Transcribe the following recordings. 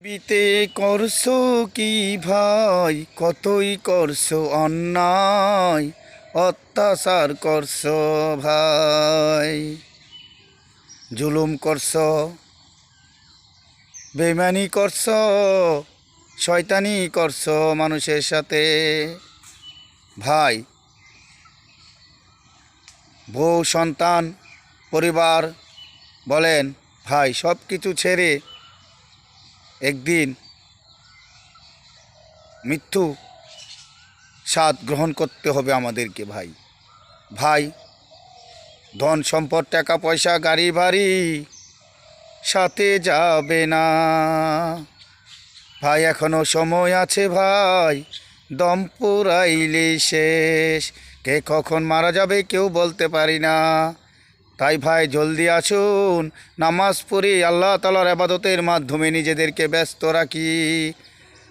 বিতে করছো কি ভাই, কতই করছো অন্যায়, অত্যাচার করছো ভাই, জুলুম করছো, বেইমানি করছো, শয়তানি করছো মানুষের সাথে ভাই। বউ সন্তান পরিবার বলেন ভাই, সব কিছু ছেড়ে একদিন মৃত্যু স্বাদ গ্রহণ করতে হবে আমাদেরকে ভাই। ভাই, ধন সম্পদ টাকা পয়সা গাড়ি বাড়ি সাথে যাবে না ভাই, এখনো সময় আছে ভাই, দম পুরাইলে শেষ, কে কখন মারা যাবে কেউ বলতে পারি না। তাই ভাই জলদি আসুন, নামাজ পড়ি, আল্লাহ তাআলার ইবাদতের মাধ্যমে নিজেদেরকে ব্যস্ত রাখি,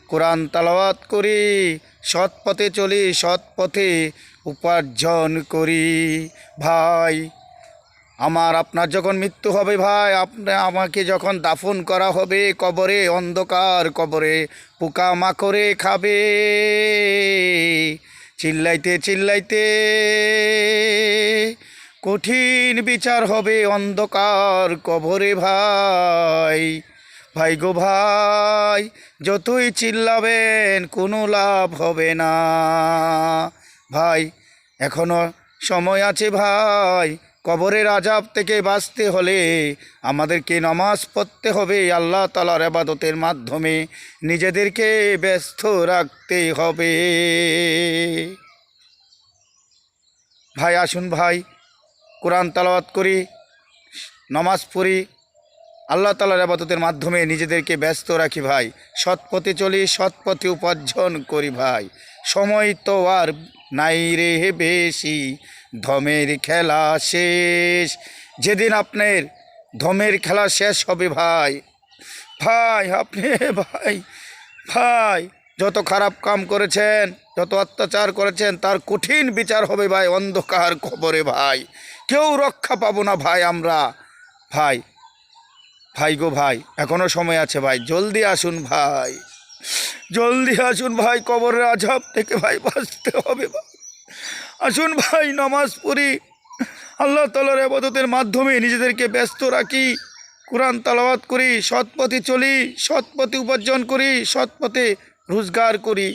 কোরআন তেলাওয়াত করি, সৎ পথে চলি, সৎ পথে উপার্জন করি ভাই। আমার আপনার যখন মৃত্যু হবে ভাই, আমাকে যখন দাফন করা হবে কবরে, অন্ধকার কবরে পোকা মাকড়ে খাবে, চিল্লাইতে চিল্লাইতে কঠিন বিচার হবে অন্ধকার কবরে ভাই। ভাই গো ভাই, যতই চিল্লাবেন কোনো লাভ হবে না ভাই, এখনো সময় আছে ভাই। কবরের আযাব থেকে বাঁচতে হলে আমাদেরকে নামাজ পড়তে হবে, আল্লাহ তাআলার ইবাদতের মাধ্যমে নিজেদেরকে ব্যস্ত রাখতে হবে ভাই। আসুন ভাই, কোরআন তেলাওয়াত করি, নামাজ পড়ি, আল্লাহ তাআলার ইবাদতের মাধ্যমে নিজেদেরকে ব্যস্ত রাখি ভাই, সৎ পথে চলি, সৎ পথে উপার্জন করি ভাই। সময় তো আর নাই রে বেশি, ধমের খেলা শেষ, যেদিন আপনার ধমের খেলা শেষ হবে ভাই, ভাই আপনি ভাই ভাই যত খারাপ কাম করেছেন, যত অত্যাচার করেছেন, তার কঠিন বিচার হবে ভাই অন্ধকার কবরে ভাই, কেউ রক্ষা পাবো না ভাই আমরা ভাই। ভাই গো ভাই, এখনো সময় আছে ভাই, জলদি আসুন ভাই, জলদি আসুন ভাই, কবরের আযাব থেকে ভাই বাঁচতে হবে ভাই। আসুন ভাই, নামাজ পড়ি, আল্লাহ তাআলার ইবাদতের মাধ্যমে নিজেদেরকে ব্যস্ত রাখি, কোরআন তেলাওয়াত করি, সৎ পথে চলি, সৎ পথে উপার্জন করি, সৎ পথে রোজগার করি।